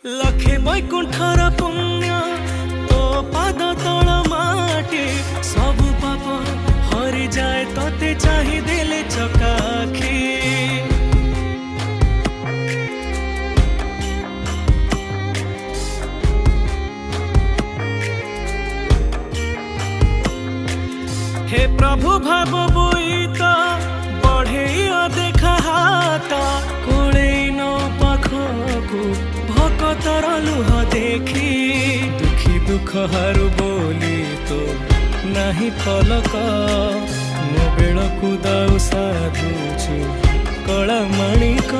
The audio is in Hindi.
लखे बैकुंठर पुण्य तो पाद तल माटी सबु पाप हरि जाए तते चाहि देले चकाखी। हे प्रभु भाव बुईत बढ़े देखा हाथ कोड़े न पाखकु भकतर लुह देखी दुखी दुख हारु बोली तो नाही पलक मो बेल को दाऊ साधुछु कला माणिक।